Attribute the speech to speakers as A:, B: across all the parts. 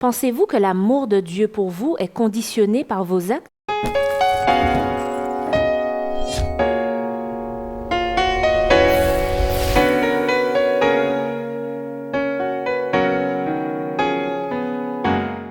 A: Pensez-vous que l'amour de Dieu pour vous est conditionné par vos actes?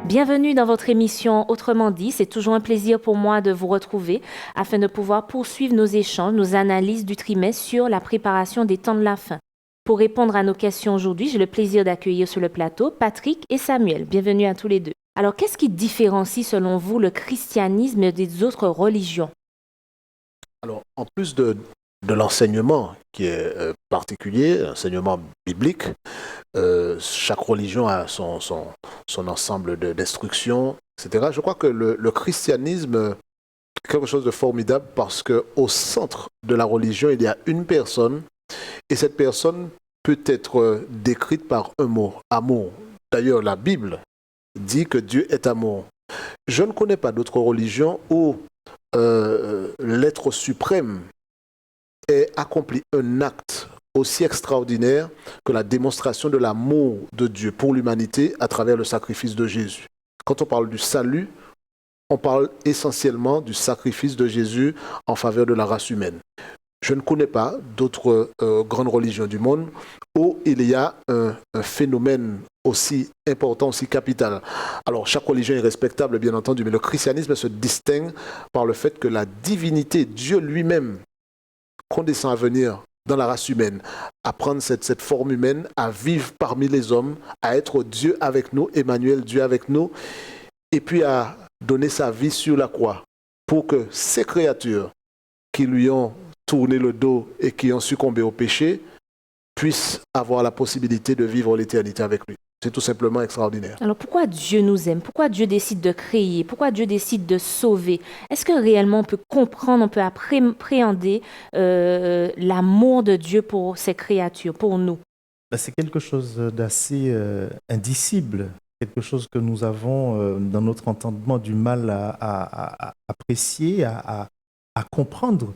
A: Bienvenue dans votre émission Autrement dit. C'est toujours un plaisir pour moi de vous retrouver afin de pouvoir poursuivre nos échanges, nos analyses du trimestre sur la préparation des temps de la fin. Pour répondre à nos questions aujourd'hui, j'ai le plaisir d'accueillir sur le plateau Patrick et Samuel. Bienvenue à tous les deux. Alors, qu'est-ce qui différencie selon vous le christianisme des autres religions?
B: Alors, en plus de l'enseignement qui est particulier, l'enseignement biblique, chaque religion a son ensemble d'instructions, etc. Je crois que le christianisme est quelque chose de formidable parce qu'au centre de la religion, il y a une personne et cette personne peut être décrite par un mot, amour. D'ailleurs, la Bible dit que Dieu est amour. Je ne connais pas d'autres religions où l'être suprême ait accompli un acte aussi extraordinaire que la démonstration de l'amour de Dieu pour l'humanité à travers le sacrifice de Jésus. Quand on parle du salut, on parle essentiellement du sacrifice de Jésus en faveur de la race humaine. Je ne connais pas d'autres grandes religions du monde où il y a un phénomène aussi important, aussi capital. Alors, chaque religion est respectable, bien entendu, mais le christianisme se distingue par le fait que la divinité, Dieu lui-même, condescend à venir dans la race humaine, à prendre cette forme humaine, à vivre parmi les hommes, à être Dieu avec nous, Emmanuel, Dieu avec nous, et puis à donner sa vie sur la croix pour que ces créatures qui lui ont tourné le dos et qui ont succombé au péché puissent avoir la possibilité de vivre l'éternité avec lui. C'est tout simplement extraordinaire.
A: Alors pourquoi Dieu nous aime? Pourquoi Dieu décide de créer? Pourquoi Dieu décide de sauver? Est-ce que réellement on peut comprendre, on peut appréhender l'amour de Dieu pour ses créatures, pour nous?
C: C'est quelque chose d'assez indicible, quelque chose que nous avons dans notre entendement du mal à apprécier, à comprendre.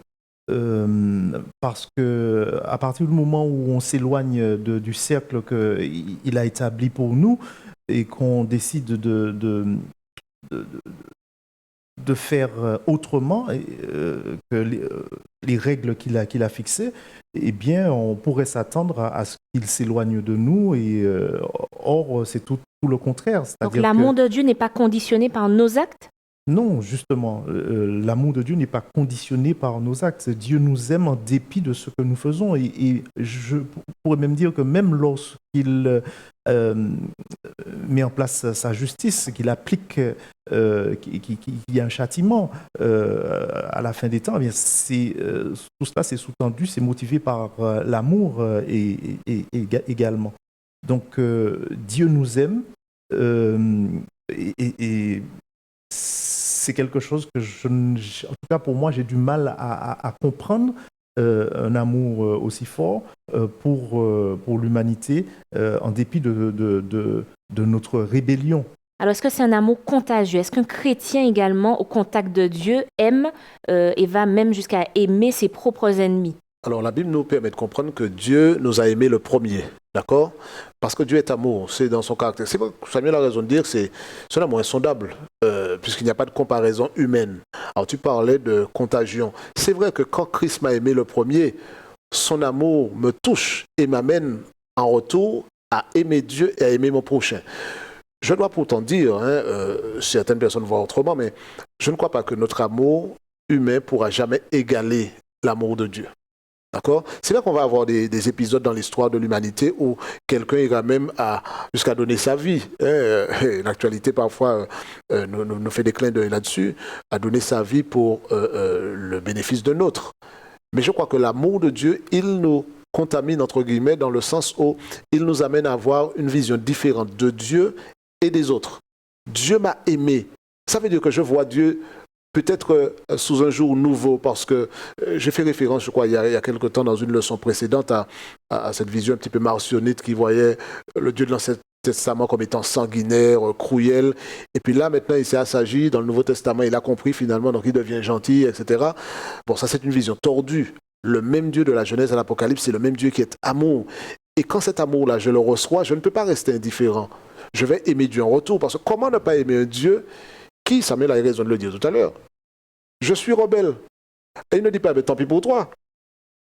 C: Parce que à partir du moment où on s'éloigne du cercle qu'il a établi pour nous et qu'on décide de faire autrement que les règles qu'il a fixées, eh bien, on pourrait s'attendre à ce qu'il s'éloigne de nous. Or, c'est tout le contraire.
A: Donc l'amour de Dieu n'est pas conditionné par nos actes?
C: Non, justement, l'amour de Dieu n'est pas conditionné par nos actes. Dieu nous aime en dépit de ce que nous faisons. Et je pourrais même dire que même lorsqu'il met en place sa justice, qu'il applique, qu'il y a un châtiment à la fin des temps, eh bien, tout cela c'est sous-tendu, c'est motivé par l'amour également. Donc, Dieu nous aime et c'est quelque chose que en tout cas pour moi, j'ai du mal à comprendre, un amour aussi fort pour l'humanité, en dépit de notre rébellion.
A: Alors, est-ce que c'est un amour contagieux? Est-ce qu'un chrétien également, au contact de Dieu, aime et va même jusqu'à aimer ses propres ennemis?
B: Alors, la Bible nous permet de comprendre que Dieu nous a aimés le premier, d'accord? Parce que Dieu est amour, c'est dans son caractère. C'est vrai que Samuel a raison de dire que c'est un amour insondable, puisqu'il n'y a pas de comparaison humaine. Alors, tu parlais de contagion. C'est vrai que quand Christ m'a aimé le premier, son amour me touche et m'amène en retour à aimer Dieu et à aimer mon prochain. Je dois pourtant dire, certaines personnes voient autrement, mais je ne crois pas que notre amour humain pourra jamais égaler l'amour de Dieu. D'accord? C'est là qu'on va avoir des épisodes dans l'histoire de l'humanité où quelqu'un ira même jusqu'à donner sa vie. L'actualité parfois nous fait des clins d'œil là-dessus, à donner sa vie pour le bénéfice d'un autre. Mais je crois que l'amour de Dieu, il nous contamine, entre guillemets, dans le sens où il nous amène à avoir une vision différente de Dieu et des autres. Dieu m'a aimé. Ça veut dire que je vois Dieu peut-être sous un jour nouveau, parce que j'ai fait référence, je crois, il y a quelque temps dans une leçon précédente à cette vision un petit peu martionnite qui voyait le Dieu de l'Ancien Testament comme étant sanguinaire, cruel. Et puis là, maintenant, il s'est assagi. Dans le Nouveau Testament, il a compris finalement, donc il devient gentil, etc. Bon, ça, c'est une vision tordue. Le même Dieu de la Genèse à l'Apocalypse, c'est le même Dieu qui est amour. Et quand cet amour-là, je le reçois, je ne peux pas rester indifférent. je vais aimer Dieu en retour. Parce que comment ne pas aimer un Dieu qui, Samuel a eu raison de le dire tout à l'heure, je suis rebelle. Et il ne dit pas, mais tant pis pour toi.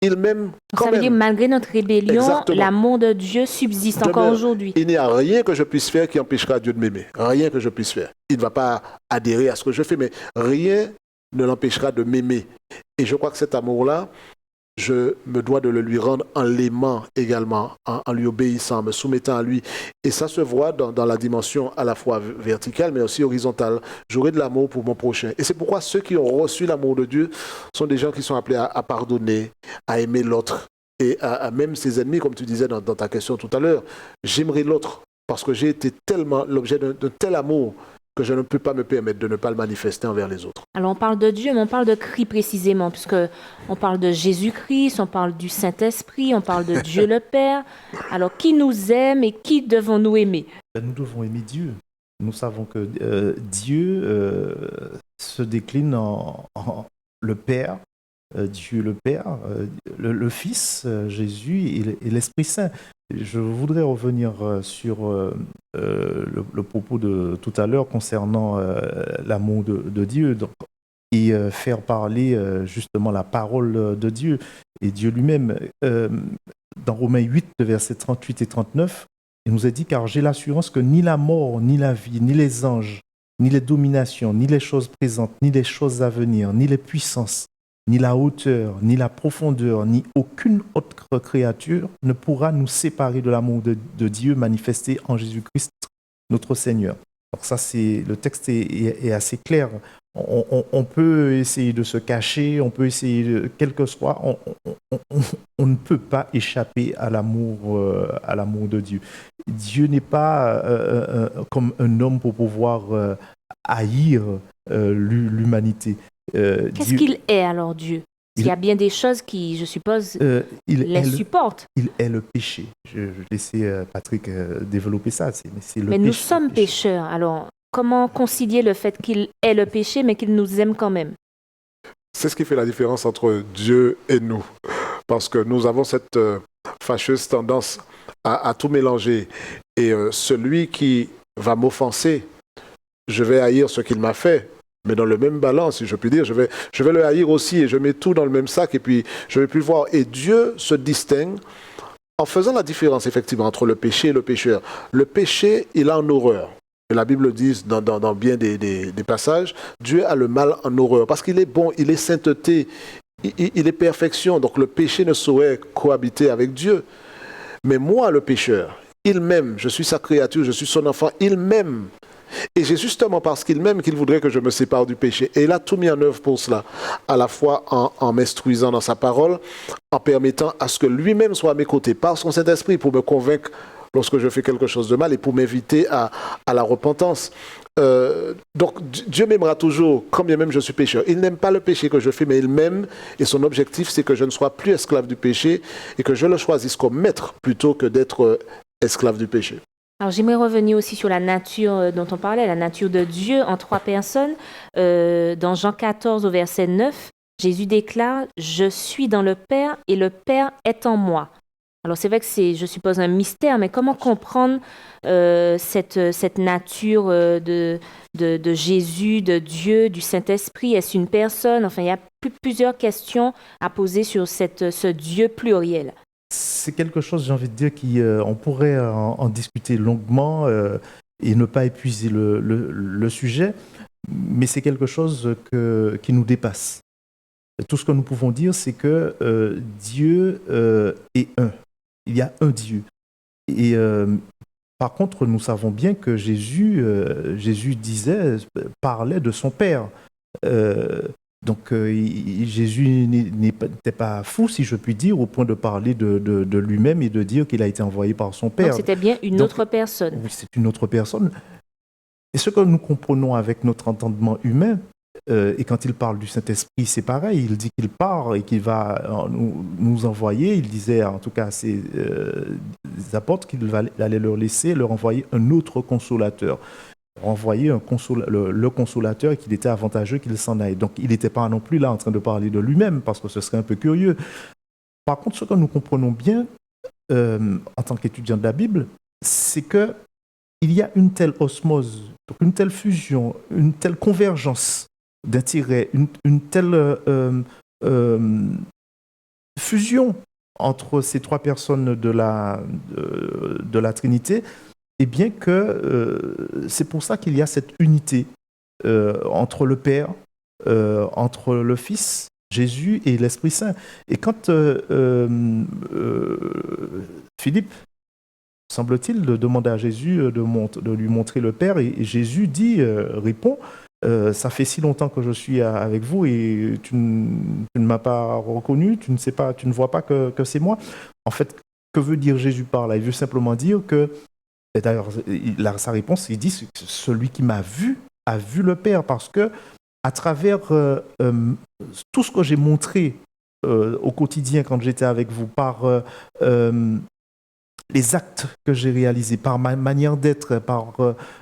B: Il m'aime quand
A: Ça
B: même.
A: veut dire, malgré notre rébellion,
B: Exactement.
A: l'amour de Dieu subsiste encore
B: Demeure.
A: aujourd'hui.
B: Il n'y a rien que je puisse faire qui empêchera Dieu de m'aimer. Rien que je puisse faire. Il ne va pas adhérer à ce que je fais, mais rien ne l'empêchera de m'aimer. Et je crois que cet amour-là, je me dois de le lui rendre en l'aimant également, en lui obéissant, en me soumettant à lui. Et ça se voit dans la dimension à la fois verticale, mais aussi horizontale. J'aurai de l'amour pour mon prochain. Et c'est pourquoi ceux qui ont reçu l'amour de Dieu sont des gens qui sont appelés à pardonner, à aimer l'autre. Et à même ses ennemis, comme tu disais dans ta question tout à l'heure, j'aimerai l'autre parce que j'ai été tellement l'objet d'un tel amour que je ne peux pas me permettre de ne pas le manifester envers les autres.
A: Alors on parle de Dieu, mais on parle de Christ précisément, puisque on parle de Jésus-Christ, on parle du Saint-Esprit, on parle de Dieu le Père. Alors qui nous aime et qui devons-nous aimer?
C: Nous devons aimer Dieu. Nous savons que Dieu se décline en le Père, Dieu le Père, le Fils, Jésus et l'Esprit Saint. Je voudrais revenir sur le propos de tout à l'heure concernant l'amour de Dieu et faire parler justement la parole de Dieu et Dieu lui-même. Dans Romains 8, versets 38 et 39, il nous a dit « Car j'ai l'assurance que ni la mort, ni la vie, ni les anges, ni les dominations, ni les choses présentes, ni les choses à venir, ni les puissances, ni la hauteur, ni la profondeur, ni aucune autre créature ne pourra nous séparer de l'amour de Dieu manifesté en Jésus-Christ, notre Seigneur. » Alors ça, le texte est assez clair. On peut essayer de se cacher, on peut essayer, quel que soit, on ne peut pas échapper à l'amour de Dieu. Dieu n'est pas comme un homme pour pouvoir haïr l'humanité.
A: Qu'est-ce qu'il est alors, Dieu? Il y a bien des choses qui, je suppose, supportent.
C: Il est le péché. Je laissais Patrick développer ça.
A: Mais nous sommes pécheurs. Alors, comment concilier le fait qu'il est le péché, mais qu'il nous aime quand même?
B: C'est ce qui fait la différence entre Dieu et nous. Parce que nous avons cette fâcheuse tendance à tout mélanger. Et celui qui va m'offenser, je vais haïr ce qu'il m'a fait. Mais dans le même balance, si je puis dire, je vais le haïr aussi et je mets tout dans le même sac et puis je ne vais plus le voir. Et Dieu se distingue en faisant la différence effectivement entre le péché et le pécheur. Le péché, il a en horreur. Et la Bible dit dans bien des passages, Dieu a le mal en horreur parce qu'il est bon, il est sainteté, il est perfection. Donc le péché ne saurait cohabiter avec Dieu. Mais moi, le pécheur, il m'aime, je suis sa créature, je suis son enfant, il m'aime. Et c'est justement parce qu'il m'aime qu'il voudrait que je me sépare du péché. Et il a tout mis en œuvre pour cela, à la fois en m'instruisant dans sa parole, en permettant à ce que lui-même soit à mes côtés, par son Saint-Esprit, pour me convaincre lorsque je fais quelque chose de mal et pour m'inviter à la repentance. Donc Dieu m'aimera toujours, quand bien même je suis pécheur. Il n'aime pas le péché que je fais, mais il m'aime. Et son objectif, c'est que je ne sois plus esclave du péché et que je le choisisse comme maître plutôt que d'être esclave du péché.
A: Alors, j'aimerais revenir aussi sur la nature dont on parlait, la nature de Dieu en trois personnes. Dans Jean 14, au verset 9, Jésus déclare « Je suis dans le Père et le Père est en moi ». Alors, c'est vrai que c'est, je suppose, un mystère, mais comment comprendre cette nature de Jésus, de Dieu, du Saint-Esprit? Est-ce une personne? Enfin, il y a plusieurs questions à poser sur ce Dieu pluriel.
C: C'est quelque chose, j'ai envie de dire, on pourrait en discuter longuement et ne pas épuiser le sujet, mais c'est quelque chose qui nous dépasse. Tout ce que nous pouvons dire, c'est que Dieu est un. Il y a un Dieu. Et par contre, nous savons bien que Jésus parlait de son Père. Donc Jésus n'était pas fou, si je puis dire, au point de parler de lui-même et de dire qu'il a été envoyé par son Père.
A: Donc c'était bien une autre personne. Oui,
C: c'est une autre personne. Et ce que nous comprenons avec notre entendement humain, et quand il parle du Saint-Esprit, c'est pareil. Il dit qu'il part et qu'il va nous envoyer. Il disait en tout cas à ses apôtres qu'il allait leur laisser, leur envoyer un autre consolateur. Envoyer le consolateur et qu'il était avantageux qu'il s'en aille. Donc il n'était pas non plus là en train de parler de lui-même parce que ce serait un peu curieux. Par contre, ce que nous comprenons bien en tant qu'étudiants de la Bible, c'est que il y a une telle osmose, donc une telle fusion, une telle convergence d'intérêts, une telle fusion entre ces trois personnes de la Trinité, et bien que c'est pour ça qu'il y a cette unité entre le Père, entre le Fils, Jésus et l'Esprit Saint. Et quand Philippe, semble-t-il, demande à Jésus de lui montrer le Père, et Jésus répond, ça fait si longtemps que je suis avec vous et tu ne m'as pas reconnu, tu ne vois pas que c'est moi. En fait, que veut dire Jésus par là? Il veut simplement dire que, et d'ailleurs, sa réponse, il dit, celui qui m'a vu a vu le Père, parce que à travers tout ce que j'ai montré au quotidien quand j'étais avec vous, par les actes que j'ai réalisés, par ma manière d'être, par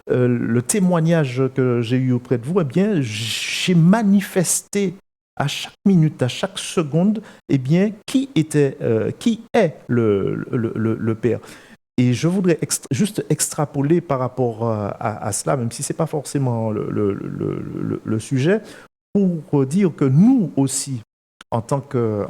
C: le témoignage que j'ai eu auprès de vous, eh bien, j'ai manifesté à chaque minute, à chaque seconde, eh bien, qui est le Père. Et je voudrais juste extrapoler par rapport à cela, même si ce n'est pas forcément le sujet, pour dire que nous aussi, en tant que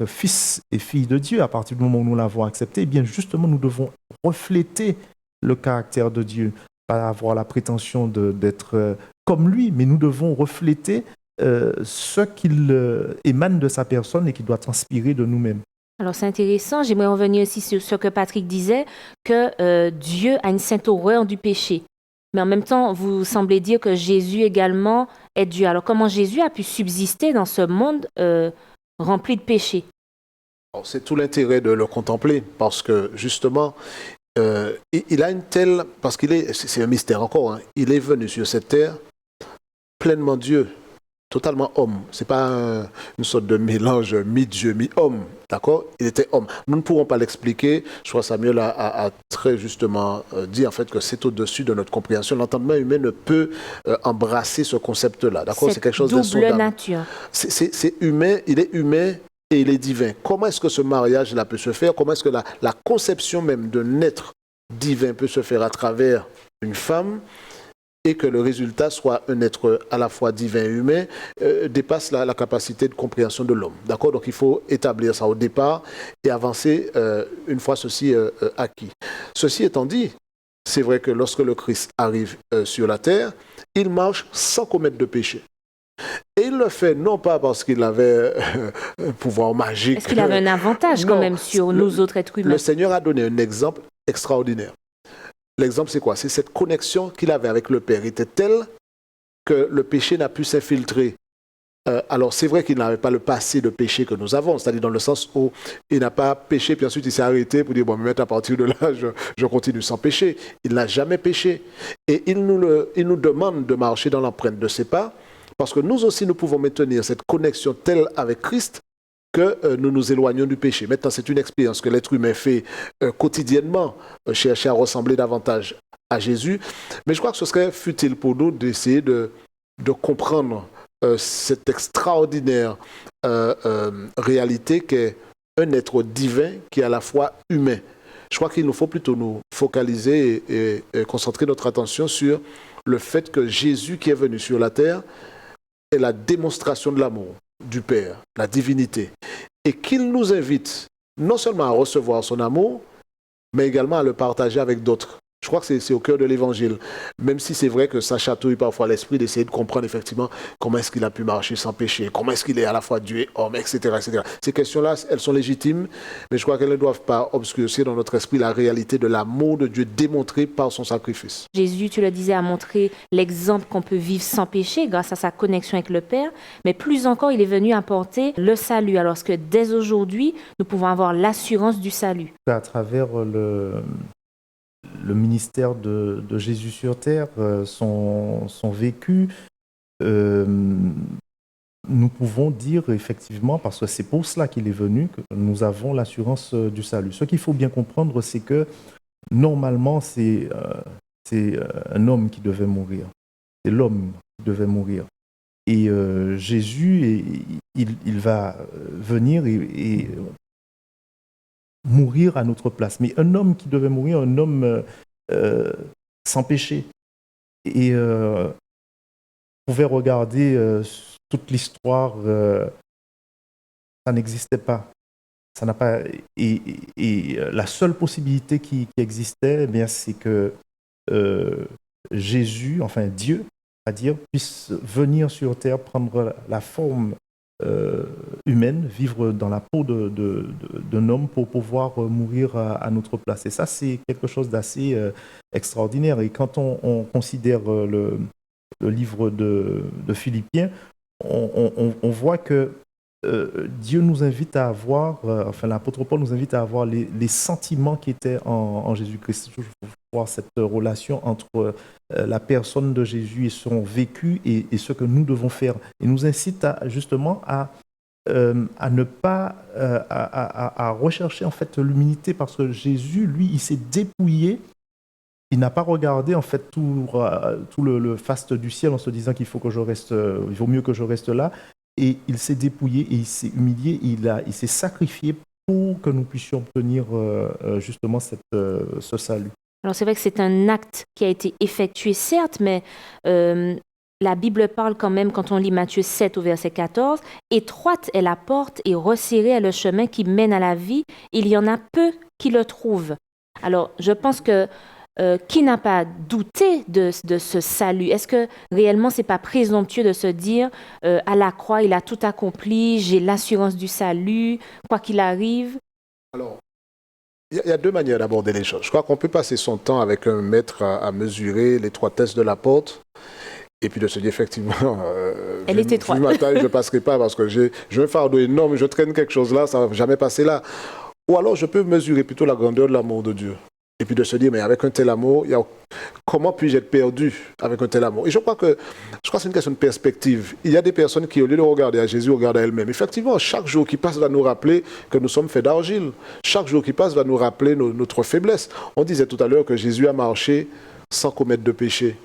C: fils et filles de Dieu, à partir du moment où nous l'avons accepté, eh bien justement, nous devons refléter le caractère de Dieu, pas avoir la prétention d'être comme lui, mais nous devons refléter ce qu'il émane de sa personne et qui doit transpirer de nous-mêmes.
A: Alors, c'est intéressant. J'aimerais revenir aussi sur ce que Patrick disait, que Dieu a une sainte horreur du péché. Mais en même temps, vous semblez dire que Jésus également est Dieu. Alors, comment Jésus a pu subsister dans ce monde rempli de péché?
B: C'est tout l'intérêt de le contempler, parce que justement, il a une telle... Parce c'est un mystère encore, hein, il est venu sur cette terre pleinement Dieu, totalement homme. Ce n'est pas une sorte de mélange mi-Dieu, mi-homme. D'accord? Il était homme. Nous ne pourrons pas l'expliquer. Je crois que Samuel a très justement dit en fait que c'est au-dessus de notre compréhension. L'entendement humain ne peut embrasser ce concept-là. D'accord? C'est quelque chose d'insondable.
A: Double nature.
B: C'est humain, il est humain et il est divin. Comment est-ce que ce mariage-là peut se faire? Comment est-ce que la conception même d'un être divin peut se faire à travers une femme, et que le résultat soit un être à la fois divin et humain, dépasse la capacité de compréhension de l'homme. D'accord? Donc il faut établir ça au départ et avancer une fois ceci acquis. Ceci étant dit, c'est vrai que lorsque le Christ arrive sur la terre, il marche sans commettre de péché. Et il le fait non pas parce qu'il avait un pouvoir magique.
A: Est-ce qu'il avait un avantage quand même sur nous autres êtres humains?
B: Le Seigneur a donné un exemple extraordinaire. L'exemple, c'est quoi? C'est cette connexion qu'il avait avec le Père. Il était telle que le péché n'a pu s'infiltrer. Alors, c'est vrai qu'il n'avait pas le passé de péché que nous avons, c'est-à-dire dans le sens où il n'a pas péché, puis ensuite il s'est arrêté pour dire, bon, mais à partir de là, je continue sans péché. Il n'a jamais péché. Et il nous demande de marcher dans l'empreinte de ses pas, parce que nous aussi, nous pouvons maintenir cette connexion telle avec Christ que nous nous éloignons du péché. Maintenant, c'est une expérience que l'être humain fait quotidiennement, chercher à ressembler davantage à Jésus. Mais je crois que ce serait futile pour nous d'essayer de comprendre cette extraordinaire réalité qu'est un être divin qui est à la fois humain. Je crois qu'il nous faut plutôt nous focaliser et concentrer notre attention sur le fait que Jésus qui est venu sur la terre est la démonstration de l'amour du Père, la divinité, et qu'il nous invite non seulement à recevoir son amour, mais également à le partager avec d'autres. Je crois que c'est au cœur de l'évangile, même si c'est vrai que ça chatouille parfois l'esprit d'essayer de comprendre effectivement comment est-ce qu'il a pu marcher sans péché, comment est-ce qu'il est à la fois Dieu et homme, etc., etc. Ces questions-là, elles sont légitimes, mais je crois qu'elles ne doivent pas obscurcir dans notre esprit la réalité de l'amour de Dieu démontré par son sacrifice.
A: Jésus, tu le disais, a montré l'exemple qu'on peut vivre sans péché grâce à sa connexion avec le Père, mais plus encore, il est venu apporter le salut, alors que dès aujourd'hui, nous pouvons avoir l'assurance du salut.
C: À travers le ministère de Jésus sur terre, son vécu, nous pouvons dire effectivement, parce que c'est pour cela qu'il est venu, que nous avons l'assurance du salut. Ce qu'il faut bien comprendre, c'est que normalement, c'est un homme qui devait mourir. C'est l'homme qui devait mourir. Et Jésus, il va venir et mourir à notre place. Mais un homme qui devait mourir, un homme sans péché. Et on pouvait regarder toute l'histoire, ça n'existait pas. Ça n'a pas et la seule possibilité qui existait, eh bien, c'est que Jésus, enfin Dieu, à dire, puisse venir sur terre, prendre la forme humaine, vivre dans la peau d'un homme pour pouvoir mourir à notre place. Et ça, c'est quelque chose d'assez extraordinaire. Et quand on considère le livre de Philippiens, on voit que Dieu nous invite à avoir, enfin l'apôtre Paul nous invite à avoir les sentiments qui étaient en Jésus-Christ. Toujours voir cette relation entre la personne de Jésus et son vécu et ce que nous devons faire. Il nous incite justement à ne pas à rechercher en fait l'humilité, parce que Jésus, lui, il s'est dépouillé. Il n'a pas regardé en fait tout le faste du ciel en se disant qu'il faut que je reste, il vaut mieux que je reste là. Et il s'est dépouillé et il s'est humilié, il s'est sacrifié pour que nous puissions obtenir justement ce salut.
A: Alors c'est vrai que c'est un acte qui a été effectué, certes, mais la Bible parle quand même, quand on lit Matthieu 7 au verset 14, « Étroite est la porte et resserré est le chemin qui mène à la vie, il y en a peu qui le trouvent. » Alors je pense que qui n'a pas douté de ce salut? Est-ce que réellement c'est pas présomptueux de se dire à la croix il a tout accompli, j'ai l'assurance du salut, quoi qu'il arrive?
B: Alors, il y a deux manières d'aborder les choses. Je crois qu'on peut passer son temps avec un maître à mesurer l'étroitesse de la porte et puis de se dire effectivement,
A: elle est étroite.
B: Vu ma taille, je ne passerai pas parce que j'ai un fardeau énorme, je traîne quelque chose là, ça ne va jamais passer là. Ou alors je peux mesurer plutôt la grandeur de l'amour de Dieu. Et puis de se dire, mais avec un tel amour, comment puis-je être perdu avec un tel amour? Et je crois que c'est une question de perspective. Il y a des personnes qui, au lieu de regarder à Jésus, regardent à elles-mêmes. Effectivement, chaque jour qui passe va nous rappeler que nous sommes faits d'argile. Chaque jour qui passe va nous rappeler notre faiblesse. On disait tout à l'heure que Jésus a marché sans commettre de péché.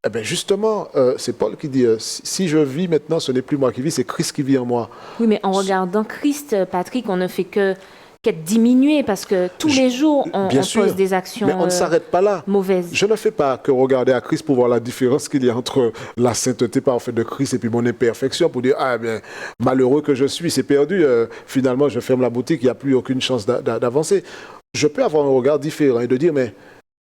B: Eh bien justement, c'est Paul qui dit, si je vis maintenant, ce n'est plus moi qui vis, c'est Christ qui vit en moi.
A: Oui, mais en regardant Christ, Patrick, on ne fait qu'être diminué, parce que tous les jours, on pose des actions
B: mais on ne s'arrête pas là.
A: Mauvaises.
B: Je ne fais pas que regarder à Christ pour voir la différence qu'il y a entre la sainteté parfaite de Christ et puis mon imperfection, pour dire, ah bien, malheureux que je suis, c'est perdu, finalement je ferme la boutique, il n'y a plus aucune chance d'avancer. Je peux avoir un regard différent et de dire, mais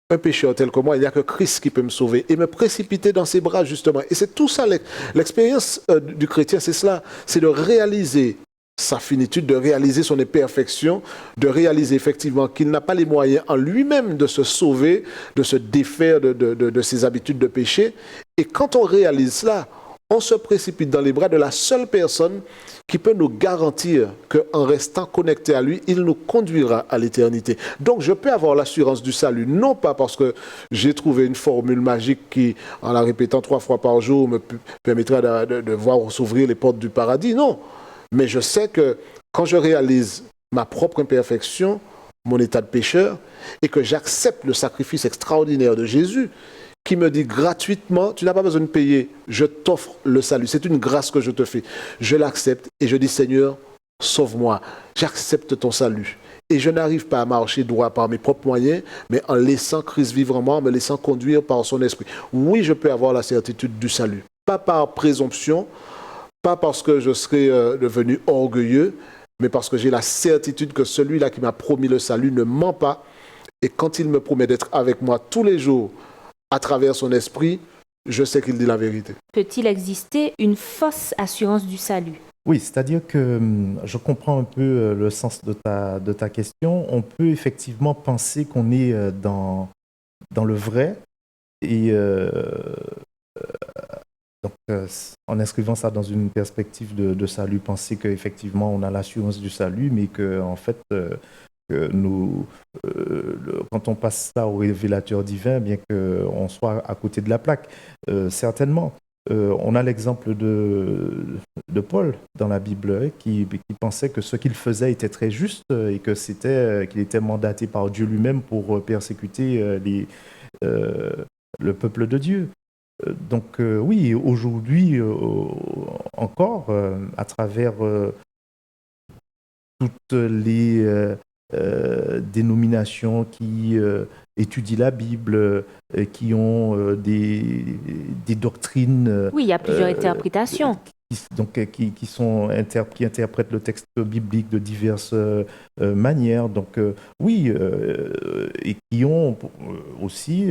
B: un pécheur tel que moi, il n'y a que Christ qui peut me sauver et me précipiter dans ses bras, justement. Et c'est tout ça, l'expérience du chrétien, c'est cela, c'est de réaliser sa finitude, de réaliser son imperfection, de réaliser effectivement qu'il n'a pas les moyens en lui-même de se sauver, de se défaire de ses habitudes de péché. Et quand on réalise cela, on se précipite dans les bras de la seule personne qui peut nous garantir qu'en restant connecté à lui, il nous conduira à l'éternité. Donc je peux avoir l'assurance du salut, non pas parce que j'ai trouvé une formule magique qui, en la répétant 3 fois par jour, me permettra de voir s'ouvrir les portes du paradis, non. Mais je sais que quand je réalise ma propre imperfection, mon état de pécheur, et que j'accepte le sacrifice extraordinaire de Jésus, qui me dit gratuitement, tu n'as pas besoin de payer, je t'offre le salut, c'est une grâce que je te fais. Je l'accepte et je dis, Seigneur, sauve-moi, j'accepte ton salut. Et je n'arrive pas à marcher droit par mes propres moyens, mais en laissant Christ vivre en moi, en me laissant conduire par son esprit. Oui, je peux avoir la certitude du salut, pas par présomption, pas parce que je serai devenu orgueilleux, mais parce que j'ai la certitude que celui-là qui m'a promis le salut ne ment pas. Et quand il me promet d'être avec moi tous les jours, à travers son esprit, je sais qu'il dit la vérité.
A: Peut-il exister une fausse assurance du salut?
C: Oui, c'est-à-dire que je comprends un peu le sens de ta question. On peut effectivement penser qu'on est dans le vrai et donc, en inscrivant ça dans une perspective de salut, penser qu'effectivement on a l'assurance du salut, mais qu'en fait, que quand on passe ça au révélateur divin, bien qu'on soit à côté de la plaque, certainement. On a l'exemple de Paul dans la Bible qui pensait que ce qu'il faisait était très juste et que qu'il était mandaté par Dieu lui-même pour persécuter le peuple de Dieu. Donc oui, aujourd'hui encore, à travers toutes les dénominations qui étudient la Bible, qui ont des doctrines
A: Oui, il y a plusieurs interprétations.
C: qui interprètent le texte biblique de diverses manières. Donc oui, et qui ont aussi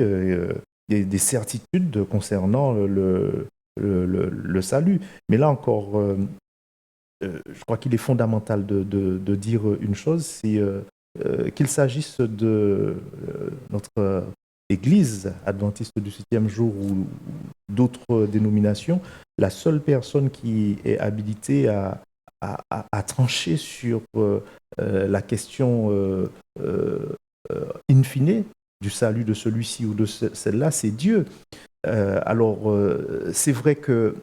C: des certitudes concernant le salut. Mais là encore, je crois qu'il est fondamental de dire une chose, c'est qu'il s'agisse de notre Église adventiste du 7e jour ou d'autres dénominations, la seule personne qui est habilitée à trancher sur la question in fine du salut de celui-ci ou de celle-là, c'est Dieu. Alors, c'est vrai que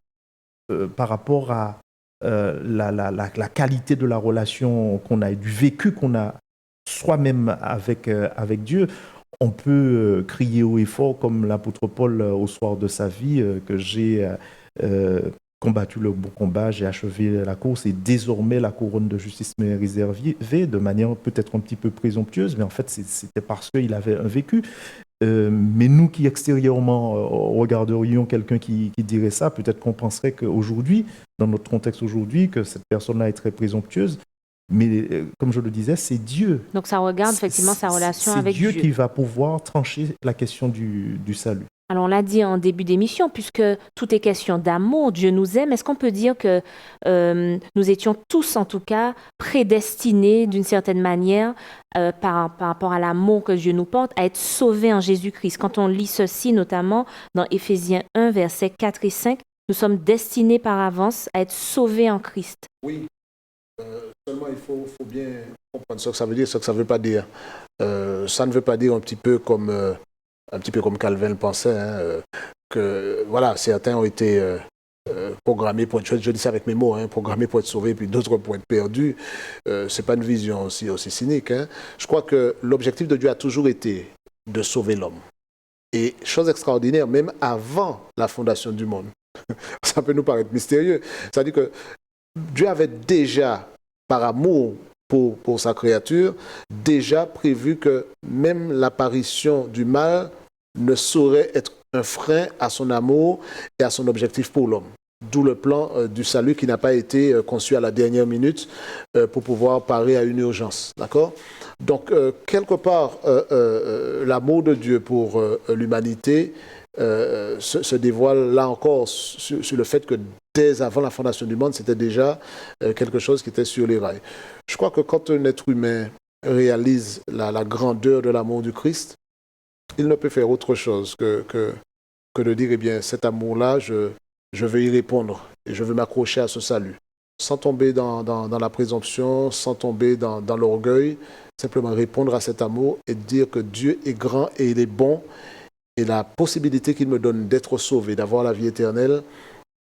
C: par rapport à la qualité de la relation qu'on a et du vécu qu'on a soi-même avec Dieu, on peut crier haut et fort comme l'apôtre Paul au soir de sa vie, que j'ai combattu le bon combat, j'ai achevé la course et désormais la couronne de justice m'est réservée de manière peut-être un petit peu présomptueuse, mais en fait c'était parce qu'il avait un vécu. Mais nous qui extérieurement regarderions quelqu'un qui dirait ça, peut-être qu'on penserait qu'aujourd'hui, dans notre contexte aujourd'hui, que cette personne-là est très présomptueuse. Mais comme je le disais, c'est Dieu.
A: Donc ça regarde effectivement sa relation avec Dieu.
C: C'est Dieu qui va pouvoir trancher la question du salut.
A: Alors on l'a dit en début d'émission, puisque tout est question d'amour, Dieu nous aime, est-ce qu'on peut dire que nous étions tous en tout cas prédestinés d'une certaine manière par rapport à l'amour que Dieu nous porte, à être sauvés en Jésus-Christ? Quand on lit ceci notamment dans Éphésiens 1, versets 4 et 5, nous sommes destinés par avance à être sauvés en Christ.
B: Oui, seulement il faut bien comprendre ce que ça veut dire, ce que ça ne veut pas dire. Ça ne veut pas dire un petit peu comme Calvin le pensait, que voilà, certains ont été programmés pour être, je dis ça avec mes mots, programmés pour être sauvés, puis d'autres pour être perdus. C'est pas une vision aussi cynique. Je crois que l'objectif de Dieu a toujours été de sauver l'homme. Et chose extraordinaire, même avant la fondation du monde, ça peut nous paraître mystérieux, c'est-à-dire que Dieu avait déjà, par amour pour sa créature, déjà prévu que même l'apparition du mal ne saurait être un frein à son amour et à son objectif pour l'homme. D'où le plan du salut qui n'a pas été conçu à la dernière minute pour pouvoir parer à une urgence. D'accord ? Donc, quelque part, l'amour de Dieu pour l'humanité se dévoile là encore sur le fait que dès avant la fondation du monde, c'était déjà quelque chose qui était sur les rails. Je crois que quand un être humain réalise la grandeur de l'amour du Christ, il ne peut faire autre chose que de dire, eh bien, cet amour-là, je veux y répondre et je veux m'accrocher à ce salut. Sans tomber dans la présomption, sans tomber dans l'orgueil, simplement répondre à cet amour et dire que Dieu est grand et il est bon. Et la possibilité qu'il me donne d'être sauvé, d'avoir la vie éternelle,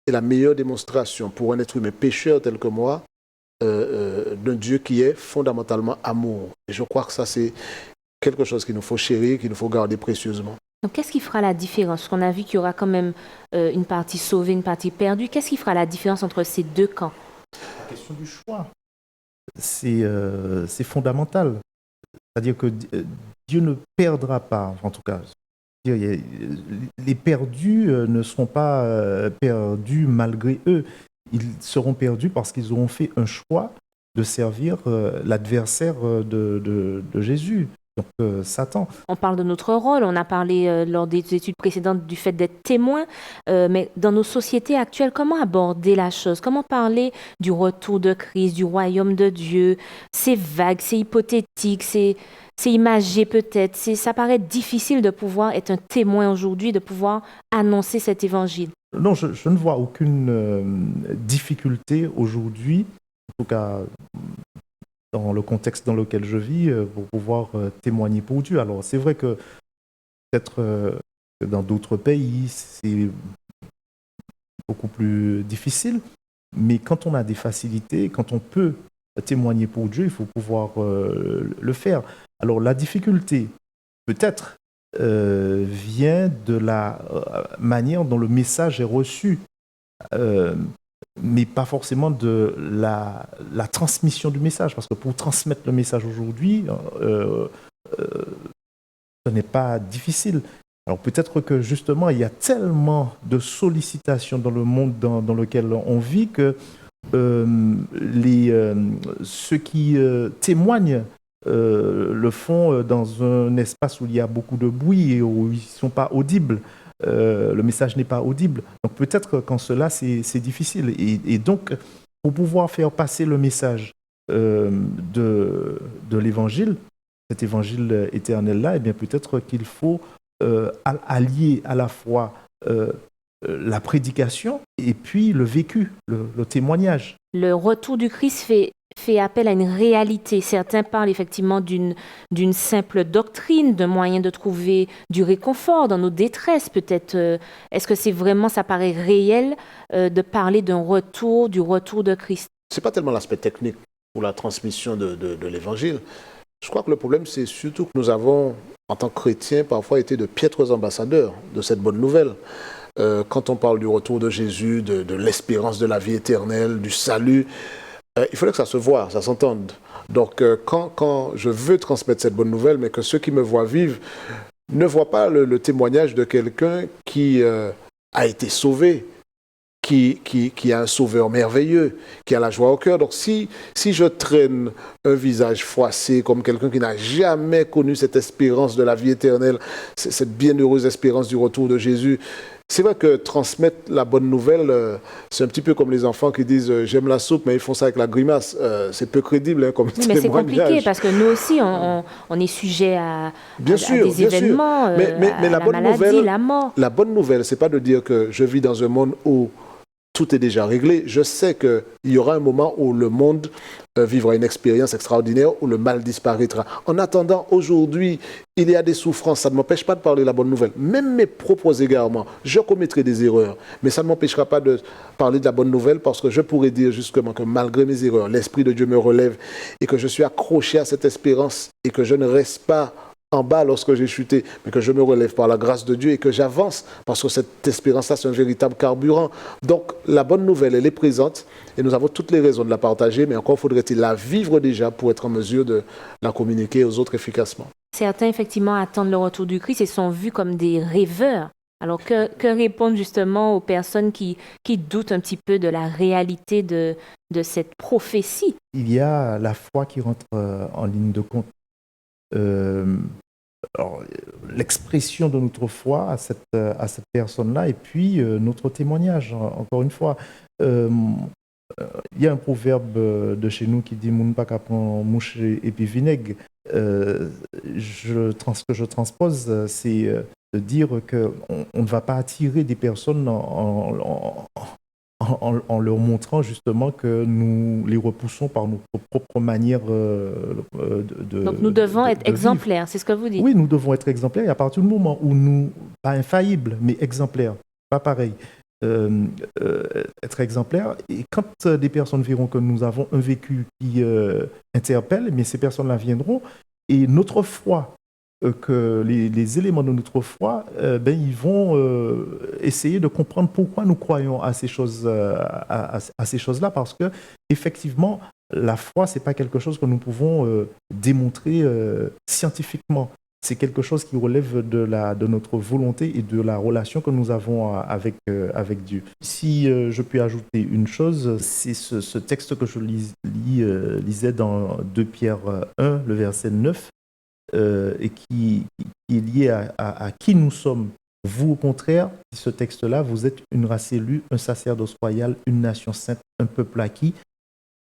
B: est la meilleure démonstration pour un être humain pécheur tel que moi, d'un Dieu qui est fondamentalement amour. Et je crois que ça, c'est quelque chose qu'il nous faut chérir, qu'il nous faut garder précieusement.
A: Donc, qu'est-ce qui fera la différence? Parce qu'on a vu qu'il y aura quand même une partie sauvée, une partie perdue. Qu'est-ce qui fera la différence entre ces deux camps?
C: La question du choix, c'est fondamental. C'est-à-dire que Dieu ne perdra pas, en tout cas. Les perdus ne seront pas perdus malgré eux. Ils seront perdus parce qu'ils auront fait un choix de servir l'adversaire de Jésus. Donc Satan.
A: On parle de notre rôle, on a parlé lors des études précédentes du fait d'être témoin, mais dans nos sociétés actuelles, comment aborder la chose? Comment parler du retour de Christ, du royaume de Dieu? C'est vague, c'est hypothétique, c'est imagé peut-être. Ça paraît difficile de pouvoir être un témoin aujourd'hui, de pouvoir annoncer cet évangile.
C: Non, je ne vois aucune difficulté aujourd'hui, en tout cas dans le contexte dans lequel je vis, pour pouvoir témoigner pour Dieu. Alors, c'est vrai que peut-être dans d'autres pays, c'est beaucoup plus difficile, mais quand on a des facilités, quand on peut témoigner pour Dieu, il faut pouvoir le faire. Alors, la difficulté, peut-être, vient de la manière dont le message est reçu. Mais pas forcément de la transmission du message. Parce que pour transmettre le message aujourd'hui, ce n'est pas difficile. Alors peut-être que justement, il y a tellement de sollicitations dans le monde dans lequel on vit que ceux qui témoignent le font dans un espace où il y a beaucoup de bruit et où ils ne sont pas audibles. Le message n'est pas audible. Donc peut-être qu'en cela, c'est difficile. Et donc, pour pouvoir faire passer le message de l'évangile, cet évangile éternel-là, eh bien peut-être qu'il faut allier à la fois la prédication et puis le vécu, le témoignage.
A: Le retour du Christ fait appel à une réalité. Certains parlent effectivement d'une simple doctrine, d'un moyen de trouver du réconfort dans nos détresses peut-être. Est-ce que ça paraît réel de parler du retour de Christ?
B: Ce n'est pas tellement l'aspect technique pour la transmission de l'évangile. Je crois que le problème, c'est surtout que nous avons, en tant que chrétiens, parfois été de piètres ambassadeurs de cette bonne nouvelle. Quand on parle du retour de Jésus, de l'espérance de la vie éternelle, du salut, il faudrait que ça se voie, ça s'entende. Donc, quand je veux transmettre cette bonne nouvelle, mais que ceux qui me voient vivre ne voient pas le témoignage de quelqu'un qui a été sauvé, qui a un sauveur merveilleux, qui a la joie au cœur. Donc si je traîne un visage froissé comme quelqu'un qui n'a jamais connu cette espérance de la vie éternelle, cette bienheureuse espérance du retour de Jésus, c'est vrai que transmettre la bonne nouvelle, c'est un petit peu comme les enfants qui disent « j'aime la soupe », mais ils font ça avec la grimace. C'est peu crédible comme témoignage.
A: Mais c'est compliqué parce que nous aussi, on est sujet à des événements,
B: mais la bonne
A: maladie,
B: nouvelle,
A: la mort.
B: La bonne nouvelle, c'est pas de dire que je vis dans un monde où tout est déjà réglé. Je sais qu'il y aura un moment où le monde vivra une expérience extraordinaire, où le mal disparaîtra. En attendant, aujourd'hui, il y a des souffrances. Ça ne m'empêche pas de parler de la bonne nouvelle. Même mes propres égarements, je commettrai des erreurs. Mais ça ne m'empêchera pas de parler de la bonne nouvelle parce que je pourrais dire justement que malgré mes erreurs, l'Esprit de Dieu me relève et que je suis accroché à cette espérance et que je ne reste pas en bas lorsque j'ai chuté, mais que je me relève par la grâce de Dieu et que j'avance parce que cette espérance-là, c'est un véritable carburant. Donc, la bonne nouvelle, elle est présente et nous avons toutes les raisons de la partager, mais encore faudrait-il la vivre déjà pour être en mesure de la communiquer aux autres efficacement.
A: Certains, effectivement, attendent le retour du Christ et sont vus comme des rêveurs. Alors, que répondre justement aux personnes qui doutent un petit peu de la réalité de cette prophétie?
C: Il y a la foi qui rentre en ligne de compte. Alors, l'expression de notre foi à cette personne-là et puis notre témoignage, encore une fois. Il y a un proverbe de chez nous qui dit « Moun pa ka pran mouche et puis vinaigre ». Ce que je transpose, c'est de dire qu'on ne va pas attirer des personnes en leur montrant justement que nous les repoussons par notre propre manière
A: Donc nous devons être exemplaires, c'est ce que vous dites.
C: Oui, nous devons être exemplaires et à partir du moment où nous, pas infaillibles, mais exemplaires, pas pareil, être exemplaires. Et quand des personnes verront que nous avons un vécu qui interpelle, mais ces personnes-là viendront et notre foi, que les éléments de notre foi, ils vont essayer de comprendre pourquoi nous croyons à ces choses, à ces choses-là, parce que effectivement, la foi, c'est pas quelque chose que nous pouvons démontrer scientifiquement. C'est quelque chose qui relève de notre volonté et de la relation que nous avons avec Dieu. Si je puis ajouter une chose, c'est ce texte que je lisais dans 2 Pierre 1, le verset 9, et qui est lié à qui nous sommes. Vous, au contraire, ce texte-là, vous êtes une race élue, un sacerdoce royal, une nation sainte, un peuple acquis.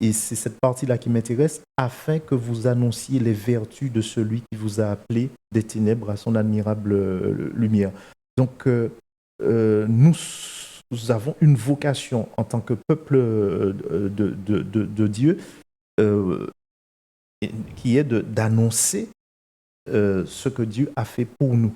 C: Et c'est cette partie-là qui m'intéresse, afin que vous annonciez les vertus de celui qui vous a appelé des ténèbres à son admirable lumière. Donc, nous avons une vocation en tant que peuple de Dieu qui est d'annoncer ce que Dieu a fait pour nous,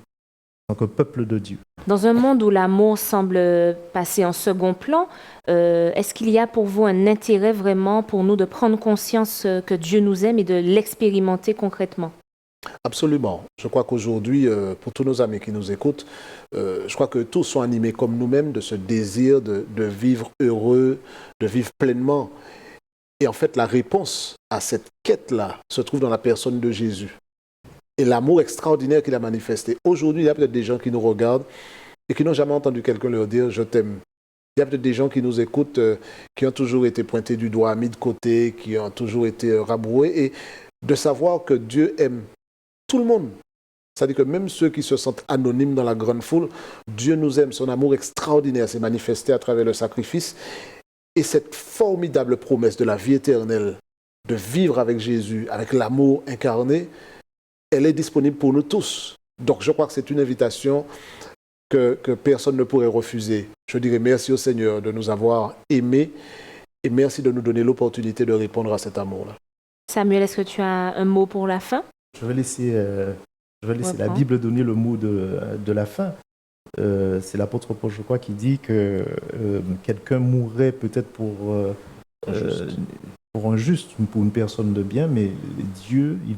C: en tant que peuple de Dieu.
A: Dans un monde où l'amour semble passer en second plan, est-ce qu'il y a pour vous un intérêt vraiment pour nous de prendre conscience que Dieu nous aime et de l'expérimenter concrètement?
B: Absolument. Je crois qu'aujourd'hui, pour tous nos amis qui nous écoutent, je crois que tous sont animés comme nous-mêmes de ce désir de vivre heureux, de vivre pleinement. Et en fait, la réponse à cette quête-là se trouve dans la personne de Jésus. et l'amour extraordinaire qu'il a manifesté. Aujourd'hui, il y a peut-être des gens qui nous regardent et qui n'ont jamais entendu quelqu'un leur dire « je t'aime ». Il y a peut-être des gens qui nous écoutent, qui ont toujours été pointés du doigt, mis de côté, qui ont toujours été rabroués, et de savoir que Dieu aime tout le monde. C'est-à-dire que même ceux qui se sentent anonymes dans la grande foule, Dieu nous aime, son amour extraordinaire s'est manifesté à travers le sacrifice. Et cette formidable promesse de la vie éternelle, de vivre avec Jésus, avec l'amour incarné, elle est disponible pour nous tous. Donc je crois que c'est une invitation que personne ne pourrait refuser. Je dirais merci au Seigneur de nous avoir aimés et merci de nous donner l'opportunité de répondre à cet amour-là.
A: Samuel, est-ce que tu as un mot pour la fin?
C: Je vais laisser la Bible donner le mot de la fin. C'est l'apôtre Paul, je crois, qui dit que quelqu'un mourrait peut-être pour un juste, pour une personne de bien, mais Dieu, il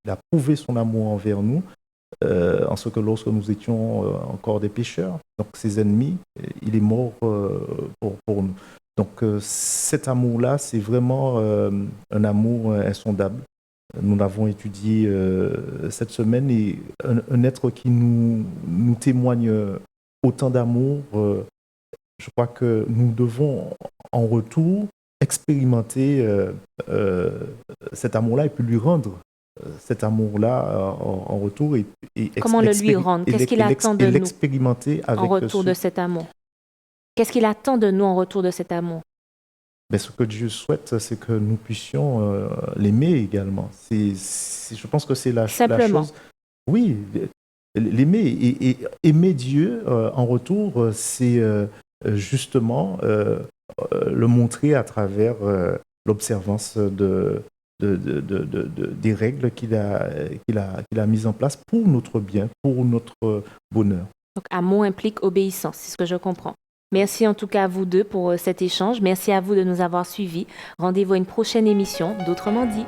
C: a prouvé son amour envers nous, en ce que lorsque nous étions encore des pécheurs, donc ses ennemis, il est mort pour nous. Donc cet amour-là, c'est vraiment un amour insondable. Nous l'avons étudié cette semaine et un être qui nous témoigne autant d'amour, je crois que nous devons en retour expérimenter cet amour-là et puis lui rendre cet amour-là en retour.
A: Comment le lui rendre? Qu'est-ce qu'il attend de nous
C: l'expérimenter avec
A: en retour de cet amour? Qu'est-ce qu'il attend de nous en retour de cet amour?
C: Mais ce que Dieu souhaite, c'est que nous puissions l'aimer également. Je pense que c'est la chose. Oui, l'aimer et aimer Dieu en retour, c'est justement le montrer à travers l'observance des règles qu'il a mises en place pour notre bien, pour notre bonheur.
A: Donc, amour implique obéissance, c'est ce que je comprends. Merci en tout cas à vous deux pour cet échange. Merci à vous de nous avoir suivis. Rendez-vous à une prochaine émission d'Autrement dit.